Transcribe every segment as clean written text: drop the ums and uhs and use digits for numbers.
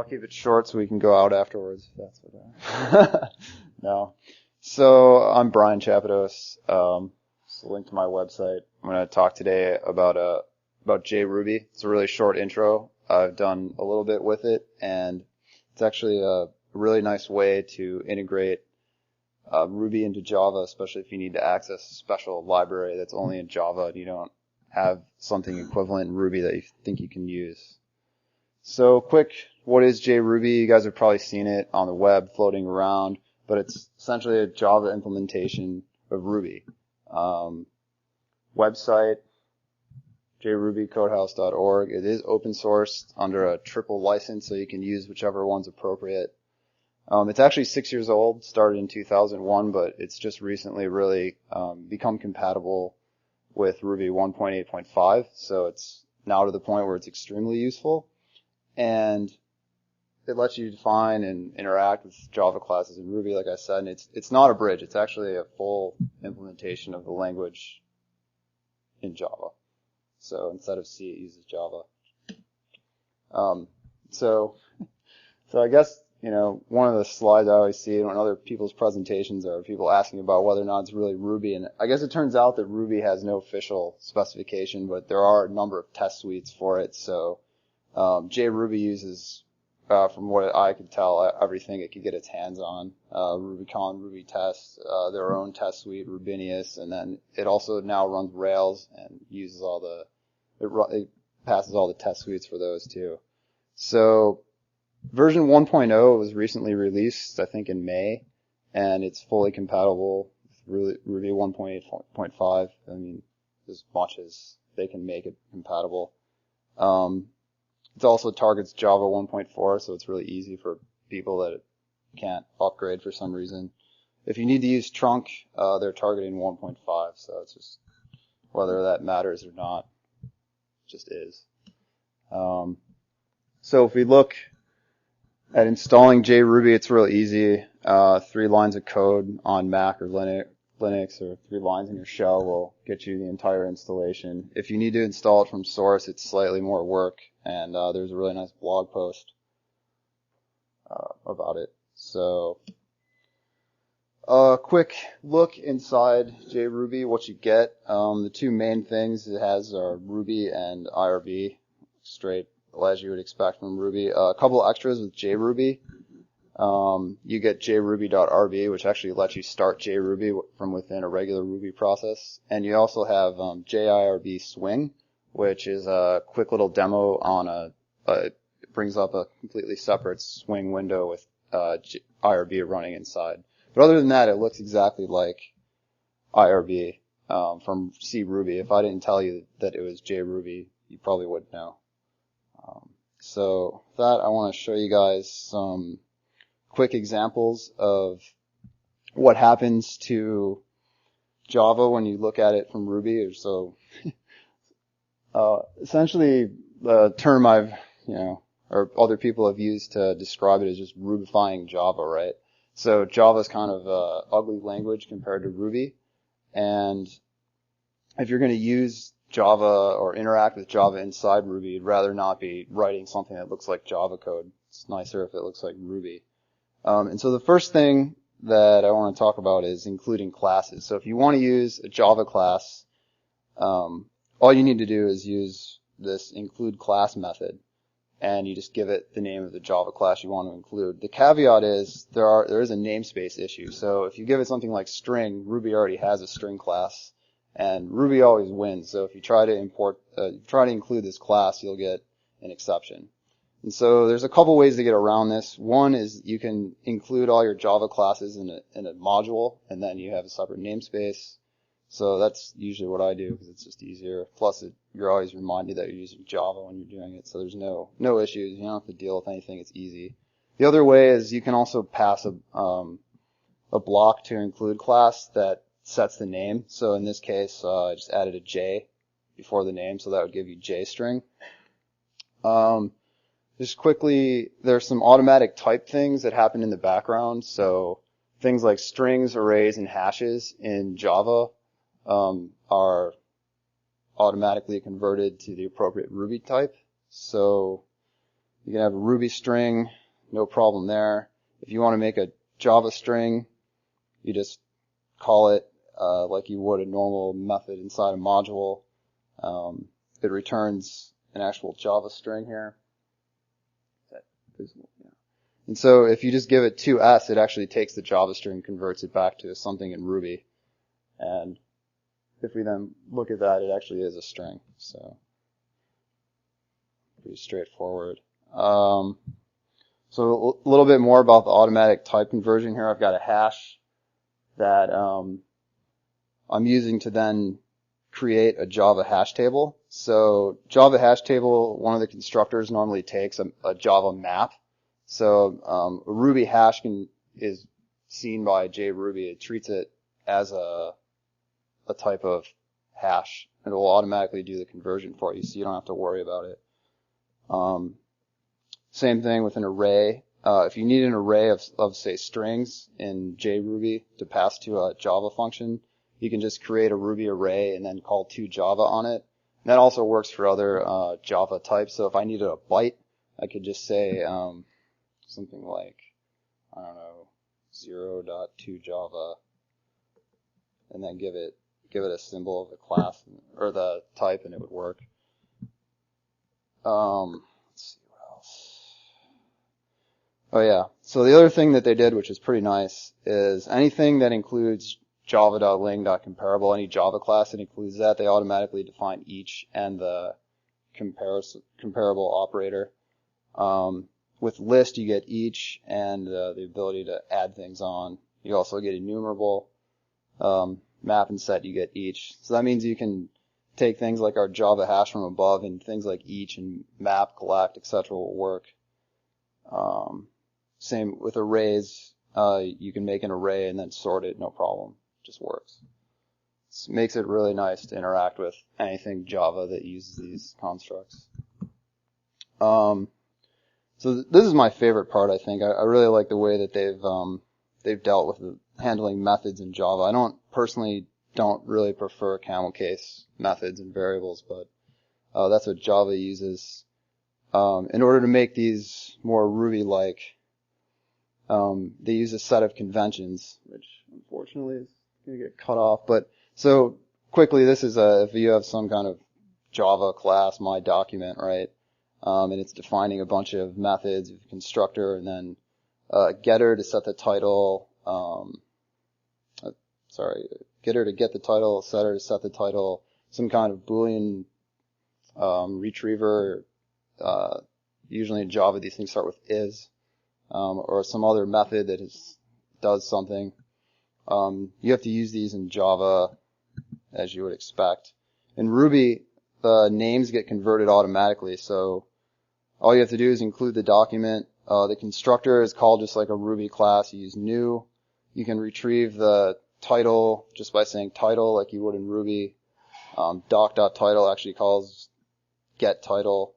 keep it short so we can go out afterwards. If that's what no. So I'm Brian Chapados. It's a link to my website. I'm going to talk today about Jruby. It's a really short intro. I've done a little bit with it, and it's actually a really nice way to integrate Ruby into Java, especially if you need to access a special library that's only in Java and you don't have something equivalent in Ruby that you think you can use. So quick, what is Jruby? You guys have probably seen it on the web floating around, but it's essentially a Java implementation of Ruby. Website, jrubycodehouse.org. It is open sourced under a triple license, so you can use whichever one's appropriate. It's actually 6 years old, started in 2001, but it's just recently really become compatible with Ruby 1.8.5, so it's now to the point where it's extremely useful. And it lets you define and interact with Java classes in Ruby, like I said, and it's not a bridge. It's actually a full implementation of the language in Java. So instead of C, it uses Java. So I guess, one of the slides I always see in other people's presentations are people asking about whether or not it's really Ruby. And I guess it turns out that Ruby has no official specification, but there are a number of test suites for it. So Jruby uses, from what I could tell, everything it could get its hands on. RubyCon, Ruby Test, their own test suite, Rubinius, and then it also now runs Rails and uses it passes all the test suites for those too. So version 1.0 was recently released, I think in May, and it's fully compatible with Ruby 1.8.5. I mean, as much as they can make it compatible. It also targets Java 1.4, so it's really easy for people that can't upgrade for some reason. If you need to use trunk, they're targeting 1.5, so it's just whether that matters or not, it just is. So if we look at installing Jruby, it's real easy. 3 lines of code on Mac or Linux, or 3 lines in your shell will get you the entire installation. If you need to install it from source, it's slightly more work, and there's a really nice blog post about it. So, quick look inside Jruby, what you get. The 2 main things it has are Ruby and IRB, straight as you would expect from Ruby. A couple extras with Jruby. You get jruby.rb, which actually lets you start Jruby from within a regular Ruby process. And you also have JIRB Swing, which is a quick little demo on it brings up a completely separate Swing window with IRB running inside. But other than that, it looks exactly like IRB from C Ruby. If I didn't tell you that it was Jruby, you probably wouldn't know. So with that, I want to show you guys some quick examples of what happens to Java when you look at it from Ruby. So, essentially, the term I've, or other people have used to describe it is just Rubifying Java, right? So Java's kind of a ugly language compared to Ruby, and if you're going to use Java or interact with Java inside Ruby, you'd rather not be writing something that looks like Java code. It's nicer if it looks like Ruby. And so the first thing that I want to talk about is including classes. So if you want to use a Java class, all you need to do is use this include class method, and you just give it the name of the Java class you want to include. The caveat is there is a namespace issue. So if you give it something like string, Ruby already has a string class, and Ruby always wins. So if you try to include this class, you'll get an exception. And so there's a couple ways to get around this. One is you can include all your Java classes in a module, and then you have a separate namespace. So that's usually what I do because it's just easier. Plus, you're always reminded that you're using Java when you're doing it, so there's no issues. You don't have to deal with anything. It's easy. The other way is you can also pass a block to include class that sets the name. So in this case, I just added a J before the name, so that would give you JString. Just quickly, there's some automatic type things that happen in the background. So things like strings, arrays, and hashes in Java are automatically converted to the appropriate Ruby type. So You can have a Ruby string, no problem there. If you want to make a Java string, you just call it like you would a normal method inside a module. It returns an actual Java string here. And so if you just give it 2s, it actually takes the Java string and converts it back to something in Ruby. And if we then look at that, it actually is a string. So pretty straightforward. So a little bit more about the automatic type conversion here. I've got a hash that I'm using to then create a Java hash table. So Java hash table, one of the constructors normally takes a Java map. So a Ruby hash is seen by Jruby. It treats it as a type of hash, and it will automatically do the conversion for you, so you don't have to worry about it. Same thing with an array. If you need an array of say strings in Jruby to pass to a Java function, you can just create a Ruby array and then call toJava on it. And that also works for other Java types. So if I needed a byte, I could just say something like, I don't know, 0.toJava, and then give it a symbol of the class or the type, and it would work. Let's see what else. Oh yeah. So the other thing that they did, which is pretty nice, is anything that includes java.ling.comparable, any Java class that includes that, they automatically define each and the comparable operator. With list, you get each and the ability to add things on. You also get enumerable. Map and set, you get each. So that means you can take things like our Java hash from above, and things like each and map, collect, etc. will work. Same with arrays. You can make an array and then sort it, no problem. It just works. It makes it really nice to interact with anything Java that uses these constructs. So this is my favorite part, I think. I really like the way that they've dealt with handling methods in Java. I personally don't really prefer camel case methods and variables, but that's what Java uses. In order to make these more Ruby-like, they use a set of conventions, which unfortunately is going to get cut off. But so quickly, this is if you have some kind of Java class, my document, right? And it's defining a bunch of methods, a constructor, and then getter to set the title. Getter to get the title, setter to set the title, some kind of Boolean retriever. Usually in Java, these things start with is, or some other method that does something. You have to use these in Java as you would expect. In Ruby, the names get converted automatically, so all you have to do is include the document. The constructor is called just like a Ruby class. You use new. You can retrieve the title just by saying title like you would in Ruby. Doc.title actually calls get title.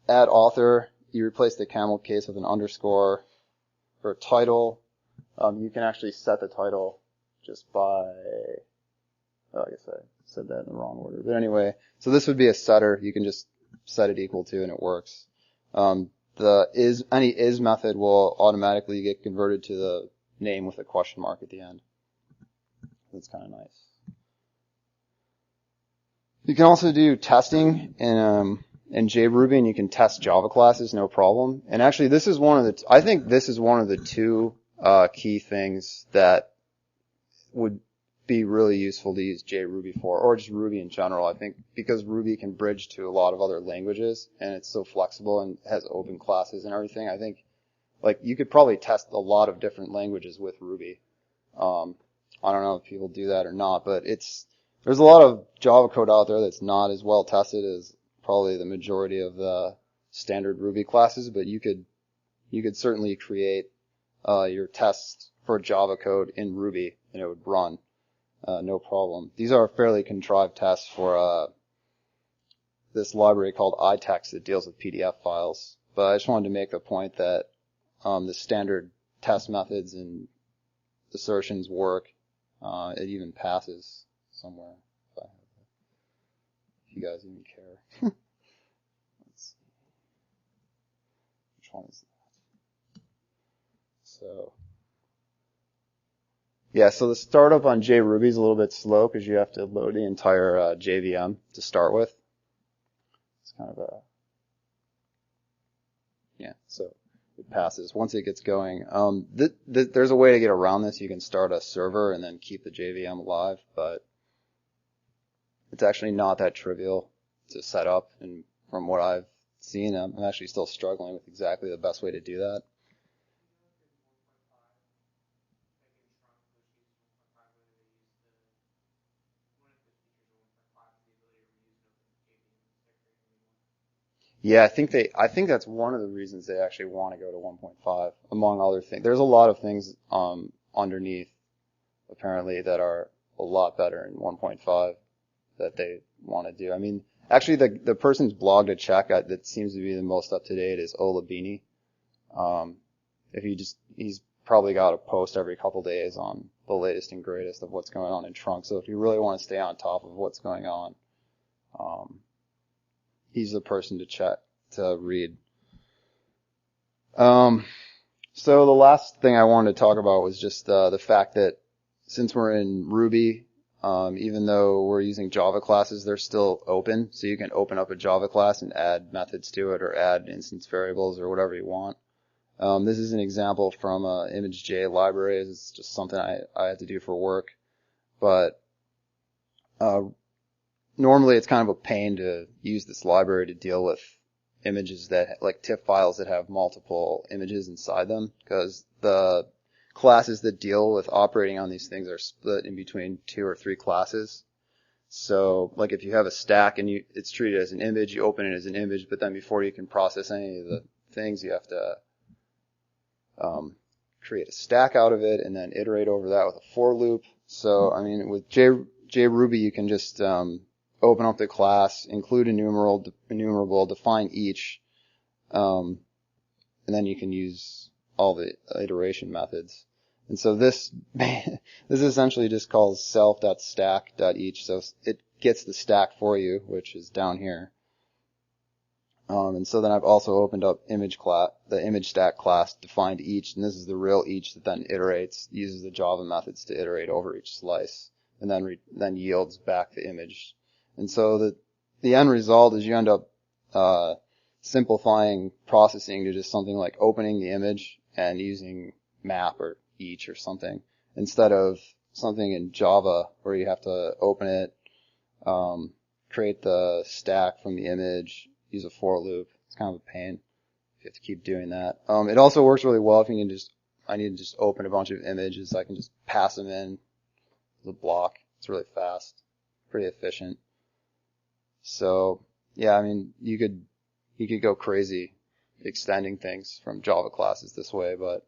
Add author, you replace the camel case with an underscore. For title, you can actually set the title just by, I guess I said that in the wrong order. But so this would be a setter. You can just set it equal to and it works. Any is method will automatically get converted to the name with a question mark at the end. That's kind of nice. You can also do testing in Jruby, and you can test Java classes, no problem. And actually, I think this is one of the two key things that would be really useful to use Jruby for, or just Ruby in general. I think because Ruby can bridge to a lot of other languages, and it's so flexible and has open classes and everything. I think you could probably test a lot of different languages with Ruby. I don't know if people do that or not, but there's a lot of Java code out there that's not as well tested as probably the majority of the standard Ruby classes, but you could certainly create your tests for Java code in Ruby, and it would run no problem. These are fairly contrived tests for this library called iText that deals with PDF files. But I just wanted to make the point that the standard test methods and assertions work. It even passes somewhere, if you guys even care. Let's see. one is that? So, yeah, so the startup on Jruby is a little bit slow because you have to load the entire JVM to start with. It's kind of so it passes. Once it gets going, there's a way to get around this. You can start a server and then keep the JVM alive, but it's actually not that trivial to set up. And from what I've seen, I'm actually still struggling with exactly the best way to do that. Yeah, I think that's one of the reasons they actually want to go to 1.5, among other things. There's a lot of things, underneath, apparently, that are a lot better in 1.5 that they want to do. I mean, actually, the person's blog to check that seems to be the most up to date is Olabini. He's probably got a post every couple days on the latest and greatest of what's going on in Trunk. So if you really want to stay on top of what's going on, he's the person to read. So the last thing I wanted to talk about was just the fact that since we're in Ruby, even though we're using Java classes, they're still open. So you can open up a Java class and add methods to it or add instance variables or whatever you want. This is an example from ImageJ library. It's just something I had to do for work. But normally it's kind of a pain to use this library to deal with images like TIFF files that have multiple images inside them, because the classes that deal with operating on these things are split in between 2 or 3 classes. So, like if you have a stack and it's treated as an image, you open it as an image, but then before you can process any of the things, you have to create a stack out of it and then iterate over that with a for loop. So, I mean, with Jruby, you can just open up the class, include enumerable, define each, and then you can use all the iteration methods. And so this essentially just calls self.stack.each. So it gets the stack for you, which is down here. And so then I've also opened up the image stack class, defined each, and this is the real each that then uses the Java methods to iterate over each slice, and then yields back the image. And so the end result is you end up simplifying processing to just something like opening the image and using map or each or something, instead of something in Java where you have to open it, create the stack from the image, use a for loop. It's kind of a pain. You have to keep doing that. It also works really well if I need to just open a bunch of images. I can just pass them in the block. It's really fast, pretty efficient. So yeah, I mean, you could go crazy extending things from Java classes this way, but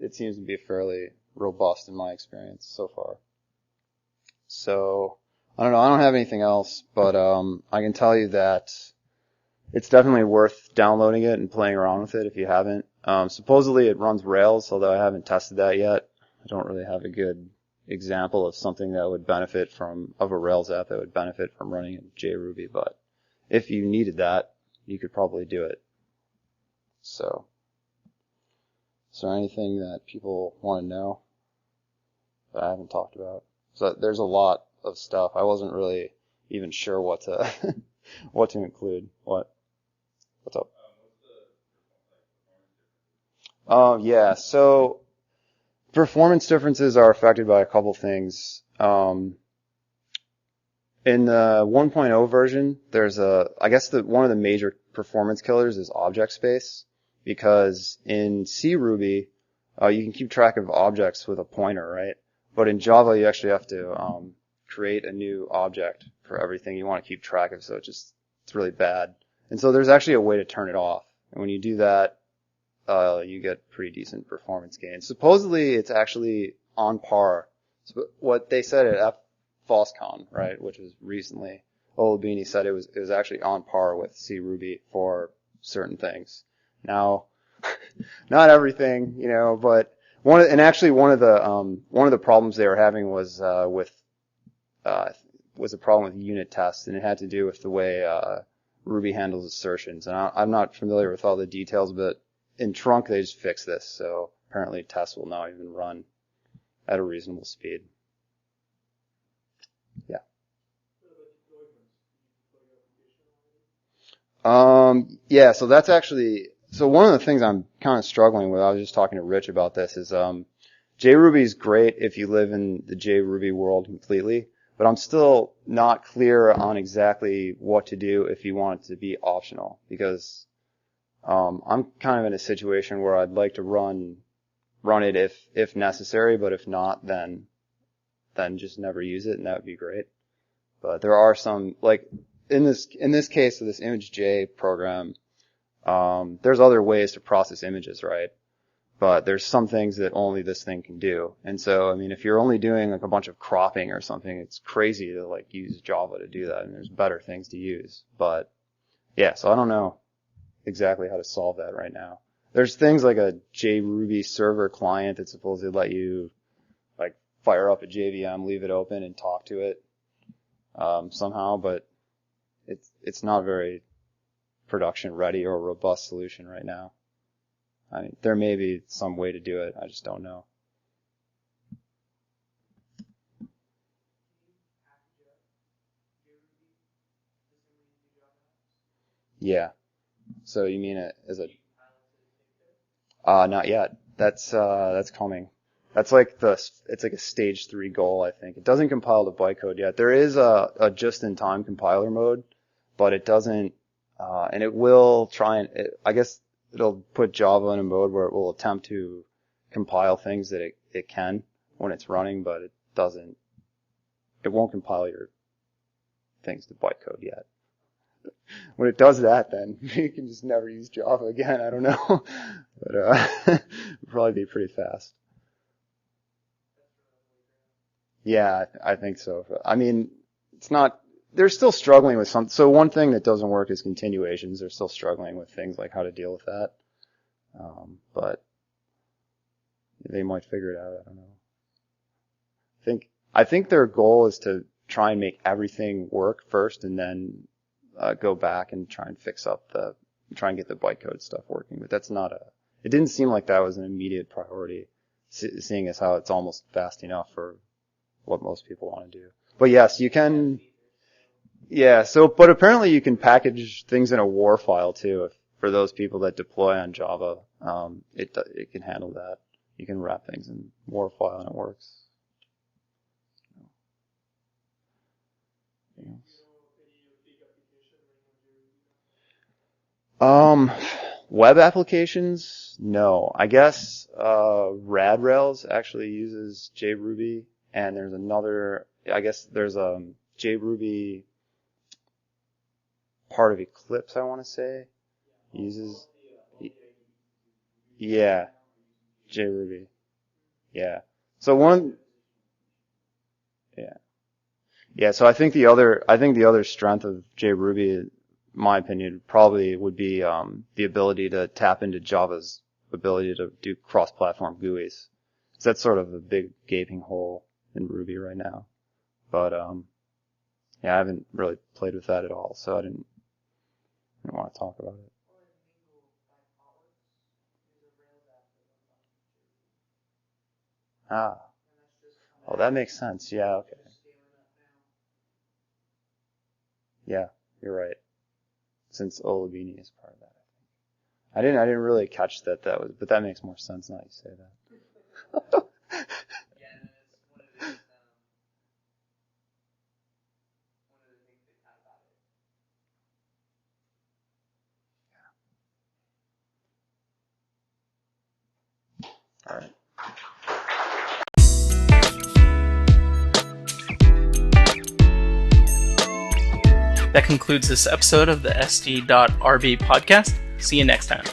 it seems to be fairly robust in my experience so far. So I don't know. I don't have anything else, but I can tell you that it's definitely worth downloading it and playing around with it if you haven't. Supposedly it runs Rails, although I haven't tested that yet. I don't really have a good example of something that would benefit of a Rails app that would benefit from running in Jruby, but if you needed that, you could probably do it. So, is there anything that people want to know that I haven't talked about? So there's a lot of stuff. I wasn't really even sure what to what to include. What's up? Yeah. So performance differences are affected by a couple things. In the 1.0 version, there's one of the major performance killers is object space, because in Cruby, you can keep track of objects with a pointer, right? But in Java, you actually have to create a new object for everything you want to keep track of, so it's really bad. And so there's actually a way to turn it off. And when you do that, you get pretty decent performance gains. Supposedly, it's actually on par. So what they said at FalseCon, right, which was recently, Olabini said it was actually on par with Cruby for certain things. Now, not everything, but one of the problems they were having was a problem with unit tests, and it had to do with the way Ruby handles assertions. And I'm not familiar with all the details, but in trunk they just fixed this. So apparently tests will now even run at a reasonable speed. Yeah. Yeah, so that's actually, so one of the things I'm kind of struggling with, I was just talking to Rich about this, is JRuby is great if you live in the JRuby world completely, but I'm still not clear on exactly what to do if you want it to be optional, because I'm kind of in a situation where I'd like to run it if necessary, but if not, then just never use it, and that would be great. But there are some, like in this case of this ImageJ program, there's other ways to process images, right? But there's some things that only this thing can do. And so, I mean, if you're only doing like a bunch of cropping or something, it's crazy to like use Java to do that, and there's better things to use. But yeah, so I don't know exactly how to solve that right now. There's things like a JRuby server client that's supposed to let you like fire up a JVM, leave it open, and talk to it somehow, but it's not very production ready or a robust solution right now. I mean, there may be some way to do it. I just don't know. Yeah. So you mean it as a? Not yet. That's coming. That's like it's like a stage 3 goal, I think. It doesn't compile to bytecode yet. There is a just-in-time compiler mode, but it doesn't, and it will try and, I guess it'll put Java in a mode where it will attempt to compile things that it can when it's running, but it won't compile your things to bytecode yet. When it does that, then you can just never use Java again. I don't know. But it'll probably be pretty fast. Yeah, I think so. I mean, it's not, they're still struggling with some, so one thing that doesn't work is continuations. They're still struggling with things like how to deal with that. But they might figure it out. I don't know. I think their goal is to try and make everything work first and then go back and try and try and get the bytecode stuff working. But it didn't seem like that was an immediate priority, seeing as how it's almost fast enough for what most people want to do. But yes, you can, yeah, but apparently you can package things in a WAR file too, for those people that deploy on Java. It can handle that. You can wrap things in WAR file and it works. Web applications? No. I guess, RadRails actually uses JRuby, and there's another, I guess there's a JRuby part of Eclipse, I want to say, uses, yeah, JRuby. Yeah. So yeah. Yeah, so I think the other strength of JRuby, in my opinion, probably would be the ability to tap into Java's ability to do cross-platform GUIs. So that's sort of a big gaping hole in Ruby right now. But yeah, I haven't really played with that at all, so I didn't want to talk about it. Ah, oh, that makes sense. Yeah, okay. Yeah, you're right. Since Olabini is part of that. I didn't really catch that was, but that makes more sense now you say that. All right. That concludes this episode of the SD.RB podcast. See you next time.